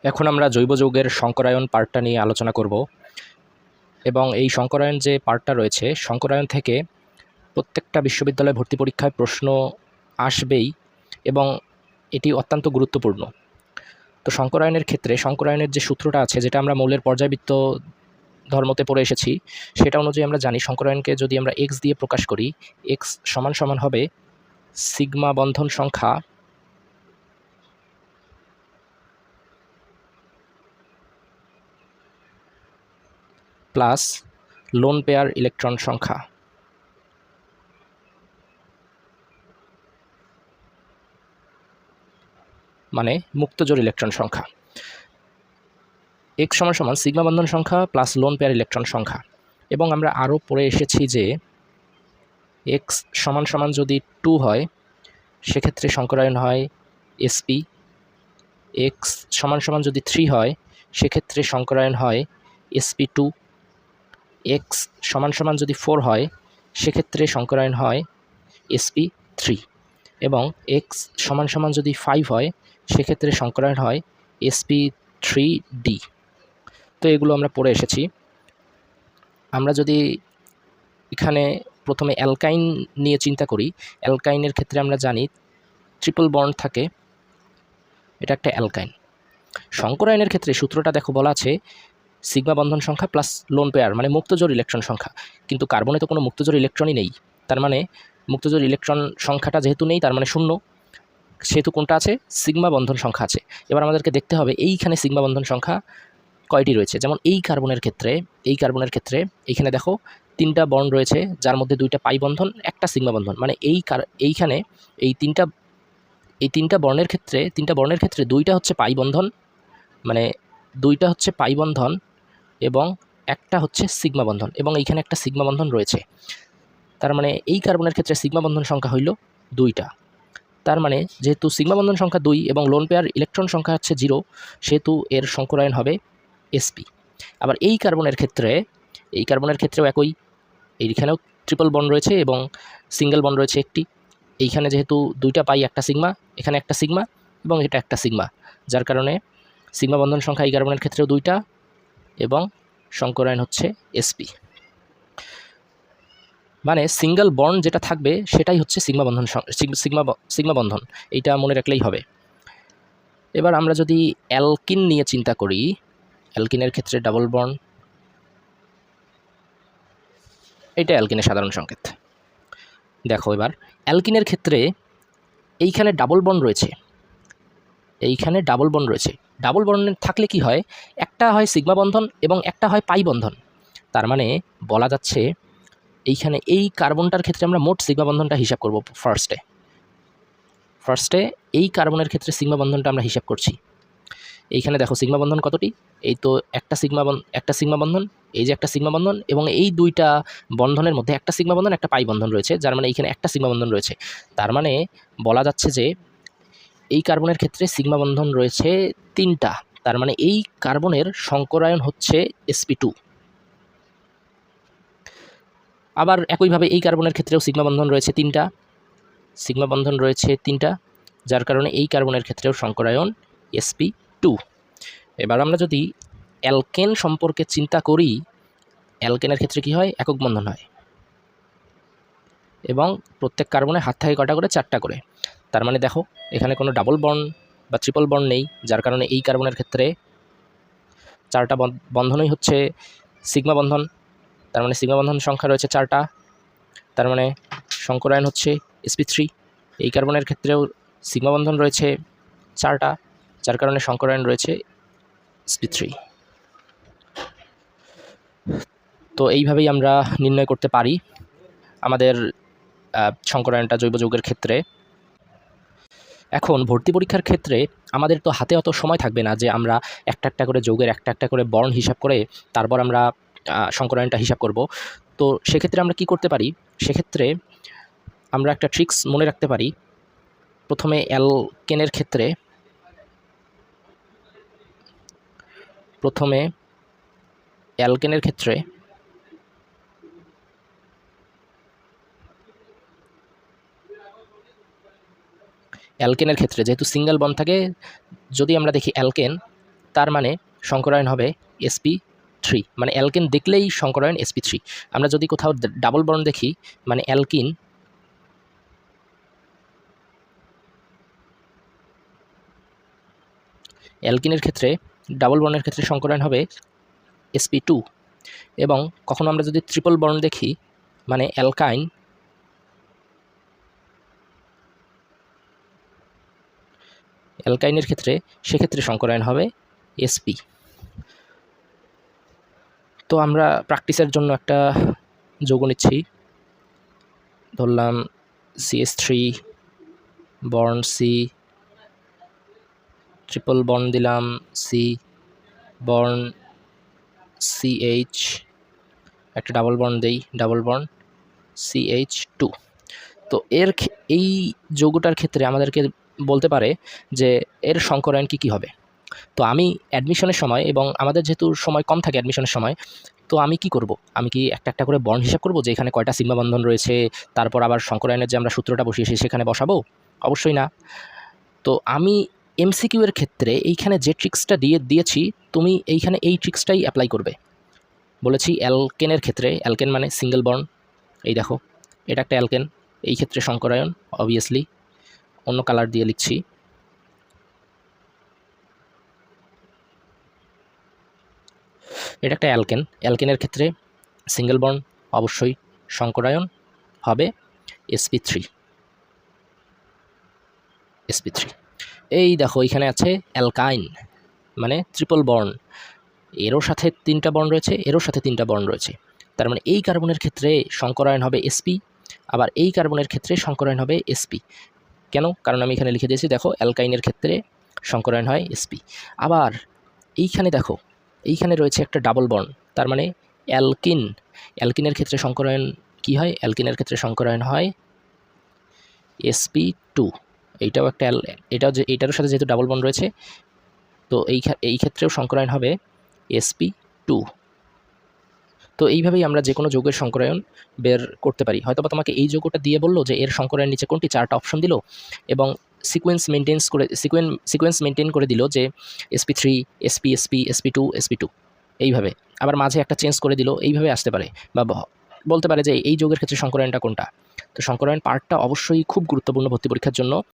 এখন আমরা জৈব যৌগের সংকরায়ন পার্টটা নিয়ে আলোচনা করব এবং এই সংকরায়ন যে পার্টটা রয়েছে, সংকরায়ন থেকে প্রত্যেকটা বিশ্ববিদ্যালয় ভর্তি পরীক্ষায় প্রশ্ন আসবেই এবং এটি অত্যন্ত গুরুত্বপূর্ণ। তো সংকরায়নের ক্ষেত্রে সংকরায়নের যে সূত্রটা আছে, যেটা আমরা মৌলের পর্যায়বৃত্ত ধর্মতে পড়ে এসেছি, সেটা অনুযায়ী আমরা জানি সংকরায়নকে যদি আমরা এক্স দিয়ে প্রকাশ করি, এক্স সমান সমান হবে সিগমা বন্ধন সংখ্যা প্লাস লোন পেয়ার ইলেকট্রন সংখ্যা। মানে মুক্তজোড় ইলেকট্রন সংখ্যা। এক্স সমান সমান সিগমা বন্ধন সংখ্যা প্লাস লোন পেয়ার ইলেকট্রন সংখ্যা। এবং আমরা আরও পড়ে এসেছি যে এক্স সমান সমান যদি 2 হয় সেক্ষেত্রে সংকরায়ন হয় এসপি। এক্স সমান সমান যদি 3 হয় সেক্ষেত্রে সংকরায়ন হয় sp2। এক্স সমান সমান যদি 4 হয় সেক্ষেত্রে সংকরায়ন হয় sp3। এবং এক্স সমান সমান যদি 5 হয় সেক্ষেত্রে সংকরায়ন হয় sp3d। তো এগুলো আমরা পড়ে এসেছি। আমরা যদি এখানে প্রথমে অ্যালকাইন নিয়ে চিন্তা করি, অ্যালকাইনের ক্ষেত্রে আমরা জানি ট্রিপল বন্ড থাকে, এটা একটা অ্যালকাইন। সংকরায়নের ক্ষেত্রে সূত্রটা দেখো বলা আছে সিগমা বন্ধন সংখ্যা প্লাস লোন পেয়ার, মানে মুক্তজোড় ইলেকট্রন সংখ্যা। কিন্তু কার্বনে তো কোনো মুক্তজোড় ইলেকট্রনই নেই, তার মানে মুক্তজোড় ইলেকট্রন সংখ্যাটা যেহেতু নেই তার মানে শূন্য, সেহেতু কোনটা আছে? সিগমা বন্ধন সংখ্যা আছে। এবার আমাদেরকে দেখতে হবে এইখানে সিগমা বন্ধন সংখ্যা কয়টি রয়েছে। যেমন এই কার্বনের ক্ষেত্রে এইখানে দেখো 3টা বন্ড রয়েছে, যার মধ্যে 2টা পাই বন্ধন, একটা সিগমা বন্ধন। মানে এইখানে এই তিনটা বর্ণের ক্ষেত্রে 2টা হচ্ছে পাই বন্ধন, মানে 2টা হচ্ছে পাই বন্ধন এবং একটা হচ্ছে সিগমা বন্ধন, এবং এইখানে একটা সিগমা বন্ধন রয়েছে। তার মানে এই কার্বনের ক্ষেত্রে সিগমা বন্ধন সংখ্যা হইল 2টা। তার মানে যেহেতু সিগমা বন্ধন সংখ্যা 2 এবং লোন পেয়ার ইলেকট্রন সংখ্যা হচ্ছে 0, সেহেতু এর সংকরায়ন হবে sp। আবার এই কার্বনের ক্ষেত্রেও একই, এইখানেও ট্রিপল বন্ড রয়েছে এবং সিঙ্গেল বন্ড রয়েছে একটি। এইখানে যেহেতু 2টা পাই, একটা সিগমা, এখানে একটা সিগমা এবং এটা একটা সিগমা, যার কারণে সিগমা বন্ধন সংখ্যা এই কার্বনের ক্ষেত্রেও 2টা এবং সংকরায়ন হচ্ছে sp। মানে সিঙ্গেল বন্ড যেটা থাকবে সেটাই হচ্ছে সিগমা বন্ধন, এইটা মনে রাখলেই হবে। এবার আমরা যদি অ্যালকিন নিয়ে চিন্তা করি, অ্যালকিনের ক্ষেত্রে ডাবল বন্ড, এটা অ্যালকিনের সাধারণ সংকেত। দেখো এবার অ্যালকিনের ক্ষেত্রে এইখানে ডাবল বন্ড রয়েছে, ডাবল বন্ড থাকলে কি হয়? একটা হয় সিগমা বন্ধন এবং একটা হয় পাই বন্ধন। তার মানে বলা যাচ্ছে এইখানে এই কার্বনটার ক্ষেত্রে আমরা মোট সিগমা বন্ধনটা হিসাব করব। ফার্স্টে এই কার্বনের ক্ষেত্রে সিগমা বন্ধনটা আমরা হিসাব করছি। এইখানে দেখো সিগমা বন্ধন কতটি? এই তো একটা সিগমা বন্ধন, এই যে একটা সিগমা বন্ধন, এবং এই 2টা বন্ধনের মধ্যে একটা সিগমা বন্ধন একটা পাই বন্ধন রয়েছে, যার মানে এইখানে একটা সিগমা বন্ধন রয়েছে। তার মানে বলা যাচ্ছে যে এই কার্বনের ক্ষেত্রে সিগমা বন্ধন রয়েছে 3টা। তার মানে এই কার্বনের সংকরায়ন হচ্ছে sp2। আবার একইভাবে এই কার্বনের ক্ষেত্রেও সিগমা বন্ধন রয়েছে 3টা, যার কারণে এই কার্বনের ক্ষেত্রেও সংকরায়ন sp2। এবার আমরা যদি অ্যালকেন সম্পর্কে চিন্তা করি, অ্যালকেনের ক্ষেত্রে কি হয়? একক বন্ধন হয় এবং প্রত্যেক কার্বনে হাত থাকে কটা করে? 4টা করে। তার মানে দেখো এখানে কোনো ডাবল বন্ড বা ট্রিপল বন্ড নেই, যার কারণে এই কার্বনের ক্ষেত্রে 4টা বন্ধনই হচ্ছে সিগমা বন্ধন। তার মানে সিগমা বন্ধন সংখ্যা রয়েছে 4টা, তার মানে সংকরায়ন হচ্ছে sp3। এই কার্বনের ক্ষেত্রেও সিগমা বন্ধন রয়েছে 4টা, যার কারণে সংকরায়ন রয়েছে sp3। তো এইভাবেই আমরা নির্ণয় করতে পারি আমাদের সংকরায়নটা জৈব যৌগের ক্ষেত্রে। এখন ভর্তি পরীক্ষার ক্ষেত্রে আমাদের তো হাতে অত সময় থাকবে না যে আমরা একটা করে যৌগের একটা করে বর্ণ হিসাব করে তারপর আমরা সংকরায়নটা হিসাব করব। তো সেক্ষেত্রে আমরা কি করতে পারি? সেক্ষেত্রে আমরা একটা ট্রিক্স মনে রাখতে পারি। প্রথমে অ্যালকেনের ক্ষেত্রে যেহেতু সিঙ্গেল বন্ড থাকে, যদি আমরা দেখি অ্যালকেন, তার মানে সংকরায়ন হবে sp3, মানে অ্যালকেন দেখলেই সংকরায়ন sp3। আমরা যদি কোথাও ডাবল বন্ড দেখি, মানে অ্যালকিনের ক্ষেত্রে ডাবল বন্ডের ক্ষেত্রে সংকরায়ন হবে sp2, এবং কখনো আমরা যদি ট্রিপল বন্ড দেখি, মানে অ্যালকাইনের ক্ষেত্রে সেক্ষেত্রে সংকরায়ন হবে sp। তো আমরা প্র্যাকটিসের জন্য একটা যৌগ নিচ্ছি, ধরলাম CH3 bond C, triple bond দিলাম C, বন্ড CH, একটা ডাবল বন্ড দেই, ডাবল বন্ড CH2। তো এই যৌগটার ক্ষেত্রে আমাদেরকে বলতে পারে যে এর সংকরায়ন কী হবে। তো আমি অ্যাডমিশনের সময়, এবং আমাদের যেহেতু সময় কম থাকে অ্যাডমিশনের সময়, তো আমি কি করব, আমি কি একটা একটা করে বন্ড হিসাব করব যে এখানে কয়টা সিগমা বন্ধন রয়েছে, তারপর আবার সংকরায়নের যে আমরা সূত্রটা বসিয়েছি সেখানে বসাবো? অবশ্যই না। তো আমি MCQ এর ক্ষেত্রে এইখানে যে ট্রিক্সটা দিয়েছি, তুমি এইখানে এই ট্রিক্সটাই অ্যাপ্লাই করবে। বলেছি অ্যালকেনের ক্ষেত্রে, অ্যালকেন মানে সিঙ্গেল বন্ড, এই দেখো এটা একটা অ্যালকেন, এই ক্ষেত্রে সংকরায়ন অবভিয়াসলি অন্য কালার দিয়ে লিখছি। এটা একটা অ্যালকেন, অ্যালকেনের ক্ষেত্রে সিঙ্গেল বন্ড অবশ্যই সংকরায়ন হবে sp3। এই দেখো এখানে আছে অ্যালকাইন, মানে ট্রিপল বন্ড, এরও সাথে 3টা বন্ড রয়েছে, এরও সাথে 3টা বন্ড রয়েছে। তার মানে এই কার্বনের ক্ষেত্রে সংকরায়ন হবে sp, আবার এই কার্বনের ক্ষেত্রে সংকরায়ন হবে sp। কেন? কারণ আমি এখানে লিখে দিয়েছি, দেখো অ্যালকাইনের ক্ষেত্রে সংকরায়ন হয় sp। আবার এইখানে দেখো, এইখানে রয়েছে একটা ডাবল বন্ড, তার মানে অ্যালকিনের ক্ষেত্রে সংকরায়ন কি হয়? অ্যালকিনের ক্ষেত্রে সংকরায়ন হয় sp2। এইটাও একটা এইটার সাথে যেহেতু ডাবল বন্ড রয়েছে, তো এই ক্ষেত্রেও সংকরায়ন হবে sp2। তো এইভাবেই আমরা যে কোনো যৌগের সংকরায়ন বের করতে পারি। হয়তো বা তোমাকে এই যৌগটা দিয়ে বললো যে এর সংকরায়ন নিচে কোনটি, 4টা অপশন দিল, এবং সিকোয়েন্স মেনটেন করে দিল যে sp3, sp, sp, sp2, sp2 এইভাবে। আবার মাঝে একটা চেঞ্জ করে দিল, এইভাবে আসতে পারে, বা বলতে পারে যে এই যৌগের ক্ষেত্রে সংকরায়নটা কোনটা। তো সংকরায়ন পার্টটা অবশ্যই খুব গুরুত্বপূর্ণ ভর্তি পরীক্ষার জন্য।